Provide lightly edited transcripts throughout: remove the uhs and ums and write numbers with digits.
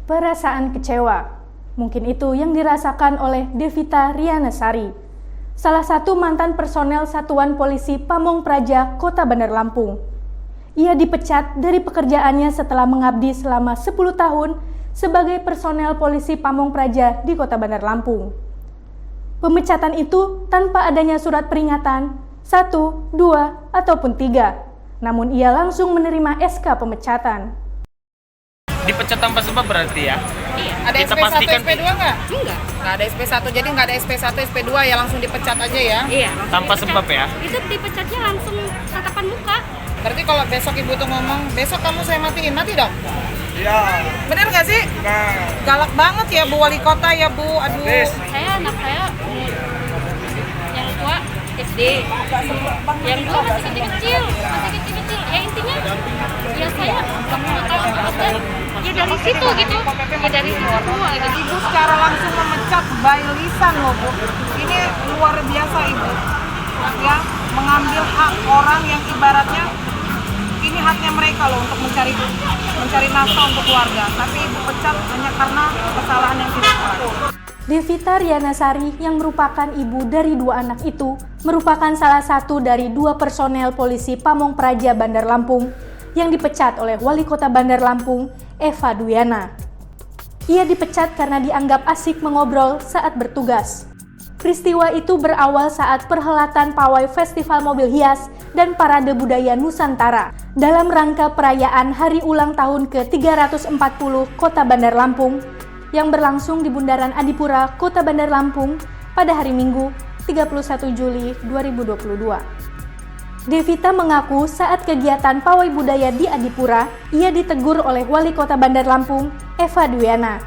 Perasaan kecewa, mungkin itu yang dirasakan oleh Devita Rianasari, salah satu mantan personel Satuan Polisi Pamong Praja, Kota Bandar Lampung. Ia dipecat dari pekerjaannya setelah mengabdi selama 10 tahun sebagai personel polisi Pamong Praja di Kota Bandar Lampung. Pemecatan itu tanpa adanya surat peringatan 1, 2, ataupun 3, namun ia langsung menerima SK pemecatan. Dipecat tanpa sebab berarti ya? Iya. Ada Kita SP1, pastikan SP2 nggak? Enggak. Nggak ada SP1, jadi nggak ada SP1, SP2 ya langsung dipecat aja ya? Iya. Tanpa dipecat. sebab ya? Itu dipecatnya langsung tatapan muka. Berarti kalau besok ibu tuh ngomong, besok kamu saya matiin, mati dong? Iya. Bener nggak sih? Nah, Galak banget ya Bu Wali Kota ya Bu, aduh. Anak saya yang tua SD, yang dua masih kecil-kecil. Ya intinya, ya saya nggak tahu apa. Ya dari situ gitu, ya dari situ semua gitu. Ibu secara langsung memecat by lisan loh Bu. Ini luar biasa Ibu. Ya, mengambil hak orang yang ibaratnya ini haknya mereka loh untuk mencari nafkah untuk keluarga. Tapi Ibu pecat hanya karena kesalahan yang tidak tahu. Devita Rianasari yang merupakan ibu dari 2 anak itu merupakan salah satu dari 2 personel polisi Pamong Praja Bandar Lampung yang dipecat oleh Wali Kota Bandar Lampung, Eva Duyana. Ia dipecat karena dianggap asik mengobrol saat bertugas. Peristiwa itu berawal saat perhelatan pawai Festival Mobil Hias dan Parade Budaya Nusantara dalam rangka perayaan Hari Ulang Tahun ke-340 Kota Bandar Lampung yang berlangsung di Bundaran Adipura, Kota Bandar Lampung pada hari Minggu, 31 Juli 2022. Devita mengaku saat kegiatan pawai budaya di Adipura, ia ditegur oleh Wali Kota Bandar Lampung, Eva Duyana.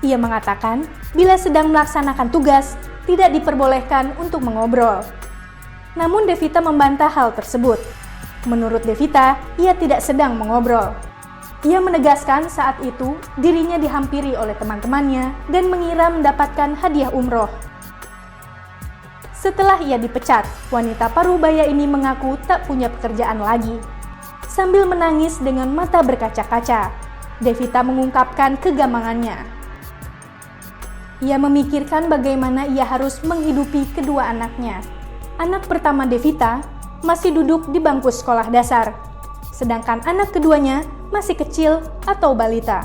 Ia mengatakan, bila sedang melaksanakan tugas, tidak diperbolehkan untuk mengobrol. Namun Devita membantah hal tersebut. Menurut Devita, ia tidak sedang mengobrol. Ia menegaskan saat itu dirinya dihampiri oleh teman-temannya dan mengira mendapatkan hadiah umroh. Setelah ia dipecat, wanita parubaya ini mengaku tak punya pekerjaan lagi. Sambil menangis dengan mata berkaca-kaca, Devita mengungkapkan kegamangannya. Ia memikirkan bagaimana ia harus menghidupi kedua anaknya. Anak pertama Devita masih duduk di bangku sekolah dasar, sedangkan anak keduanya masih kecil atau balita.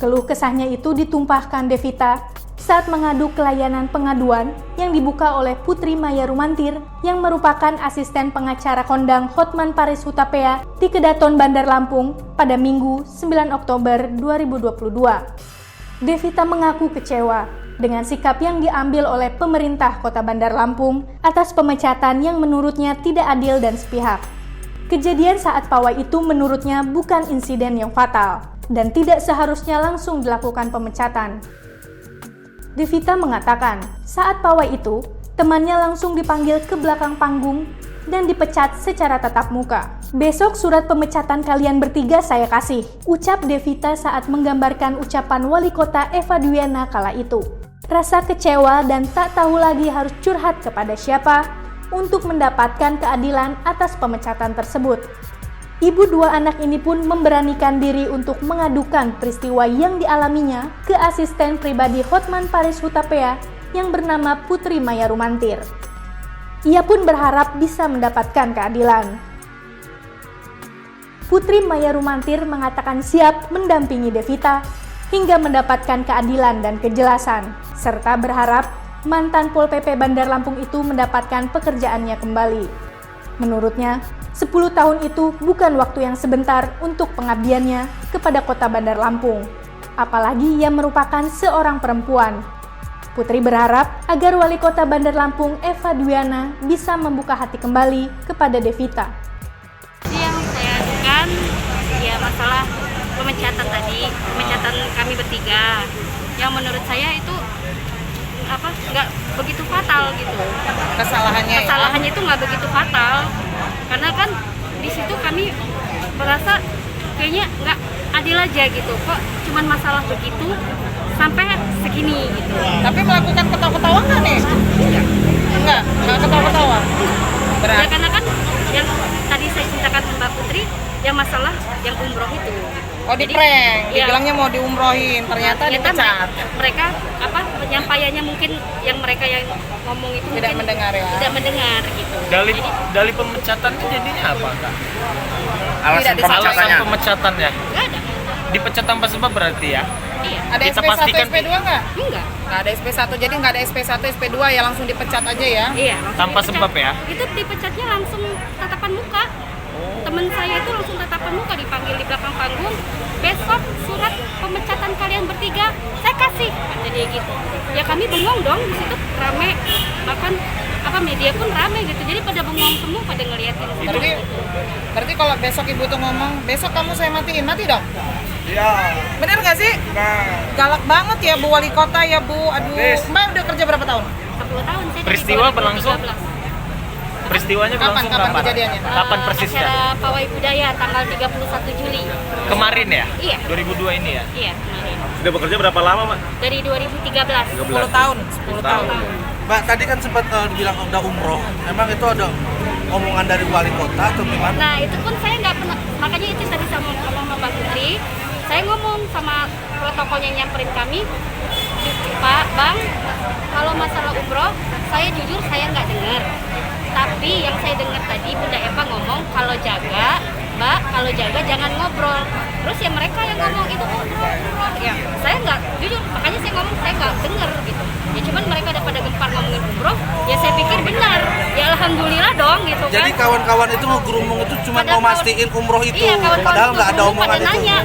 Keluh kesahnya itu ditumpahkan Devita saat mengadu ke layanan pengaduan yang dibuka oleh Putri Maya Rumantir yang merupakan asisten pengacara kondang Hotman Paris Hutapea di Kedaton Bandar Lampung pada Minggu 9 Oktober 2022. Devita mengaku kecewa dengan sikap yang diambil oleh pemerintah Kota Bandar Lampung atas pemecatan yang menurutnya tidak adil dan sepihak. Kejadian saat pawai itu menurutnya bukan insiden yang fatal dan tidak seharusnya langsung dilakukan pemecatan. Devita mengatakan, saat pawai itu, temannya langsung dipanggil ke belakang panggung dan dipecat secara tatap muka. Besok surat pemecatan kalian bertiga saya kasih, ucap Devita saat menggambarkan ucapan Wali Kota Eva Duyana kala itu. Rasa kecewa dan tak tahu lagi harus curhat kepada siapa untuk mendapatkan keadilan atas pemecatan tersebut. Ibu 2 anak ini pun memberanikan diri untuk mengadukan peristiwa yang dialaminya ke asisten pribadi Hotman Paris Hutapea yang bernama Putri Maya Rumantir. Ia pun berharap bisa mendapatkan keadilan. Putri Maya Rumantir mengatakan siap mendampingi Devita hingga mendapatkan keadilan dan kejelasan, serta berharap mantan Pol PP Bandar Lampung itu mendapatkan pekerjaannya kembali. Menurutnya, 10 tahun itu bukan waktu yang sebentar untuk pengabdiannya kepada Kota Bandar Lampung. Apalagi ia merupakan seorang perempuan. Putri berharap agar Wali Kota Bandar Lampung Eva Duyana bisa membuka hati kembali kepada Devita. Yang saya adukan ya masalah pemecatan tadi, pemecatan kami bertiga. Yang menurut saya itu nggak begitu fatal gitu. Kesalahannya itu nggak begitu fatal karena kan di situ kami merasa kayaknya nggak adil aja gitu, kok cuman masalah begitu sampai segini gitu. Tapi melakukan ketawa-ketawa nggak nih? Enggak ketawa-ketawa. Ya karena kan yang tadi saya ceritakan Mbak Putri yang masalah yang umroh itu. Oh, di prank. Iya. Dibilangnya mau diumrohin, ternyata dipecat. mereka apa penyampaiannya mungkin yang mereka yang ngomong itu Tidak mungkin mendengar ya. tidak mendengar gitu. Dari pemecatan itu jadinya apa, Kak? Tidak disampaikan. Alasan pemecatannya? Nggak ada. Dipecat tanpa sebab berarti ya? Iya. Ada Kita SP1, pastikan- SP2 nggak? Enggak. Nggak ada SP1, jadi nggak ada SP1, SP2 ya langsung dipecat aja ya. Iya. langsung Tanpa dipecat. sebab ya? Itu dipecatnya langsung tatapan muka. Temen saya itu langsung tatapan muka dipanggil di belakang panggung. Besok surat pemecatan kalian bertiga saya kasih, kata dia gitu. Ya kami bengong dong di situ rame, bahkan apa media pun rame gitu. Jadi pada bengong semua pada ngeliatin. Berarti kalau besok ibu tuh ngomong, besok kamu saya matiin, mati dong? Iya. Bener nggak sih? Galak banget ya Bu Wali Kota ya Bu. Aduh, Mbak udah kerja berapa tahun? 10 tahun saya dari Peristiwa 2013. berlangsung? Peristiwanya berlangsung Kapan kapan? kejadiannya? Kapan persisnya? Acara Pawai Budaya tanggal 31 Juli. Kemarin ya? Iya. 2002 ini ya? Iya, kemarin. Sudah bekerja berapa lama, Mbak? Dari 2013. 10 tahun. 10 tahun. Mbak, tadi kan sempat dibilang udah umroh. Emang itu ada omongan dari wali kota atau gimana? Nah, itu pun saya nggak pernah, makanya itu tadi sama Mbak Putri, saya ngomong sama protokolnya yang nyamperin kami, Pak, Bang, kalau masalah umroh, saya jujur saya nggak dengar. Tapi yang saya dengar tadi Bunda Eva ngomong kalau jaga, Mbak, kalau jaga jangan ngobrol. Terus ya mereka yang ngomong itu umroh. Ya, saya nggak jujur, makanya saya ngomong saya nggak dengar gitu. Ya cuman mereka udah pada gempar ngomongin umroh, ya saya pikir benar. Ya alhamdulillah dong gitu kan. Jadi kawan-kawan itu ngegerumung itu cuma Pada mau kawan- mastiin umroh itu, Iya, kawan-kawan padahal itu nggak ada dulu omongan pada itu. nanya.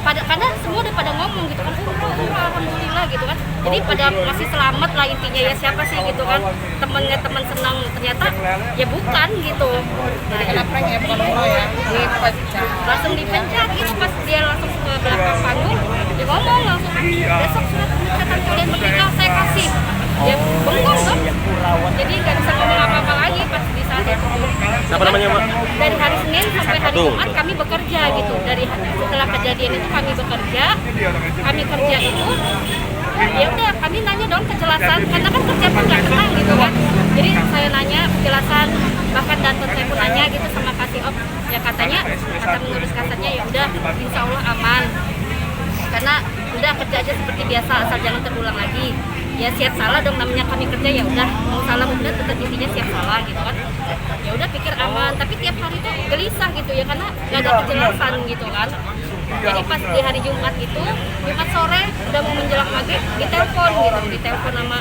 Karena semua udah pada ngomong gitu kan, umroh alhamdulillah gitu kan. Jadi pada masih selamat lah intinya, ya siapa sih gitu kan, temennya teman senang, ternyata ya bukan gitu. Jadi kena prank ya, bukan umroh ya. Dipecat. Langsung dipencet gitu pas dia langsung ke belakang panggung, dia ngomong langsung, besok surat pemecatan kalian bertiga saya kasih. Ya bengong dong. Jadi nggak bisa ngomong apa-apa lagi pas di saat itu. Siapa namanya, Mbak? Dari hari Senin sampai hari Jumat kami bekerja gitu. Dari setelah kejadian itu kami bekerja, kami kerja itu ya udah kami nanya dong kejelasan karena kan kerja pun nggak tenang gitu kan. Jadi saya nanya kejelasan, bahkan Danton saya pun nanya gitu sama kasih op, ya katanya kata mengurus kasarnya ya udah insya Allah aman karena udah kerja aja seperti biasa asal jangan terulang lagi. Ya siap salah dong, namanya kami kerja, ya udah mau salah mau benar tetap intinya siap salah gitu kan. Ya udah pikir aman, tapi tiap hari tuh gelisah gitu ya karena nggak ada kejelasan gitu kan. Jadi pas di hari Jumat itu, Jumat sore udah mau menjelang maghrib ditelepon sama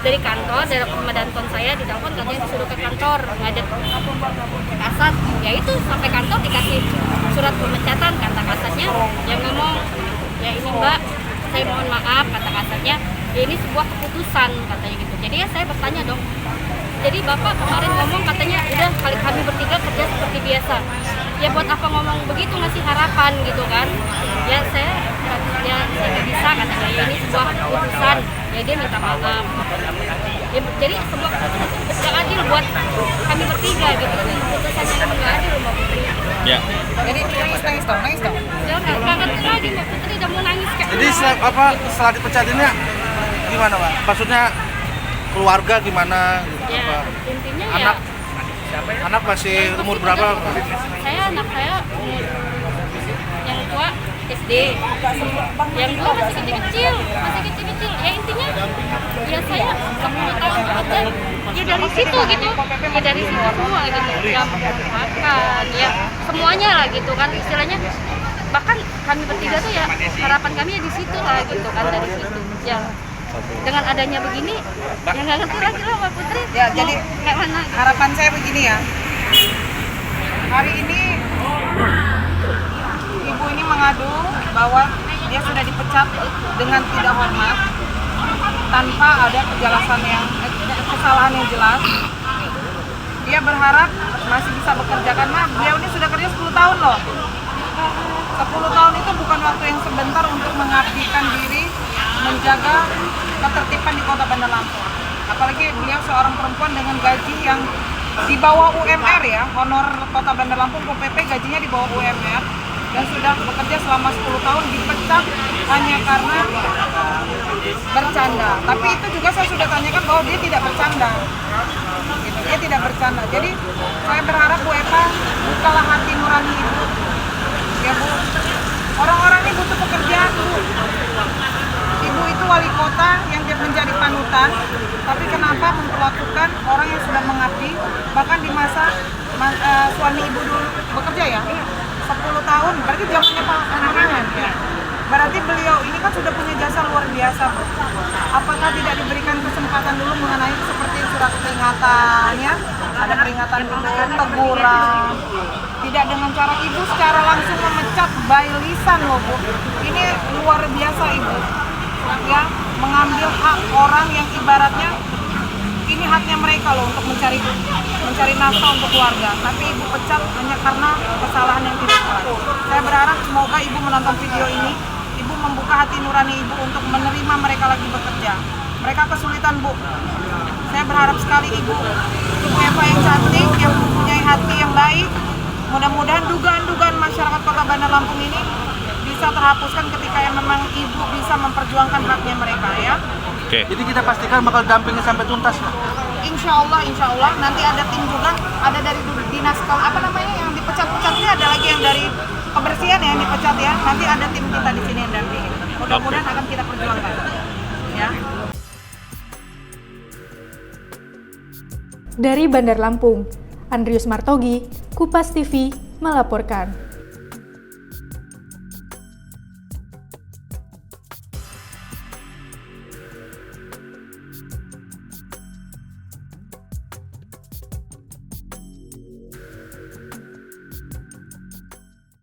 dari kantor, dari sama Danton saya ditelepon katanya disuruh ke kantor ngadep kasat. Ya itu sampai kantor dikasih surat pemecatan, kata kasatnya yang ngomong ya ini Mbak, saya mohon maaf, kata kasatnya ya ini sebuah keputusan katanya gitu. Jadi ya saya bertanya dong, jadi Bapak kemarin ngomong katanya udah kami bertiga kerja seperti biasa, ya buat apa ngomong begitu, ngasih harapan gitu kan. Ya saya nggak bisa, katanya ya ini sebuah keputusan, ya dia minta maaf ya, jadi semua keputusan itu nggak adil buat kami bertiga gitu, keputusan yang nggak adil Mbak Putri. Ya. Jadi nangis dong. Dia nggak ngerti lagi Mbak Putri, udah mau nangis kayak Jadi setelah dipecat ini gimana, Pak? Maksudnya keluarga gimana? Gitu, ya apa? intinya Anak ya anak masih umur berapa? anak saya umur yang tua SD, yang dua masih kecil-kecil. Ya intinya ya saya semua tahun kerja ya dari situ gitu, ya dari situ semua gitu, ya makan ya semuanya lah gitu kan istilahnya. Bahkan kami bertiga tuh ya harapan kami ya di situ lah gitu kan, dari situ ya. Dengan adanya begini, ya nggak ngerti lagi lah Mbak Putri. Ya, mau jadi kayak mana? harapan saya begini ya. Hari ini ibu ini mengadu bahwa dia sudah dipecat dengan tidak hormat, tanpa ada kesalahan yang jelas. Dia berharap masih bisa bekerja karena beliau ini sudah kerja 10 tahun loh. 10 tahun itu bukan waktu yang sebentar untuk mengabdikan diri menjaga ketertiban di Kota Bandar Lampung. Apalagi beliau seorang perempuan dengan gaji yang di bawah UMR ya, honor Kota Bandar Lampung PPP gajinya di bawah UMR, dan sudah bekerja selama 10 tahun dipecat hanya karena bercanda. Tapi itu juga saya sudah tanyakan bahwa dia tidak bercanda. Gitu, dia tidak bercanda. Jadi saya berharap Bu Eva bukalah hati nurani Ibu. Ya Bu, Orang-orang ini butuh pekerjaan, Bu. Ibu itu wali kota yang menjadi panutan, tapi kenapa memperlakukan orang yang sudah mengabdi, bahkan di masa suami ibu dulu bekerja ya, 10 tahun, berarti zamannya Pak Anangan ya. Berarti beliau ini kan sudah punya jasa luar biasa, Bu. Apakah tidak diberikan kesempatan dulu mengenai seperti surat peringatan ya? Ada peringatan dulu, teguran. Tidak dengan cara ibu secara langsung memecat by lisan loh, Bu. Ini luar biasa, Ibu. Ya, mengambil hak orang yang ibaratnya ini haknya mereka loh untuk mencari nafkah untuk keluarga, tapi ibu pecat hanya karena kesalahan yang tidak berat. Saya berharap semoga ibu menonton video ini, ibu membuka hati nurani ibu untuk menerima mereka lagi bekerja. Mereka kesulitan, Bu. Saya berharap sekali ibu Eva yang cantik, yang mempunyai hati yang baik. Mudah-mudahan dugaan-dugaan masyarakat Kota Bandar Lampung ini bisa terhapuskan ketika yang memang ibu bisa memperjuangkan haknya mereka ya. Oke. Jadi kita pastikan bakal dampingi sampai tuntas, Pak. Insya Allah nanti ada tim juga, ada dari dinas apa namanya yang dipecat-pecat ini, ada lagi yang dari kebersihan yang dipecat ya. Nanti ada tim kita di sini yang dampingi. Mudah-mudahan akan kita perjuangkan. Ya. Dari Bandar Lampung, Andrius Martogi, Kupas TV melaporkan.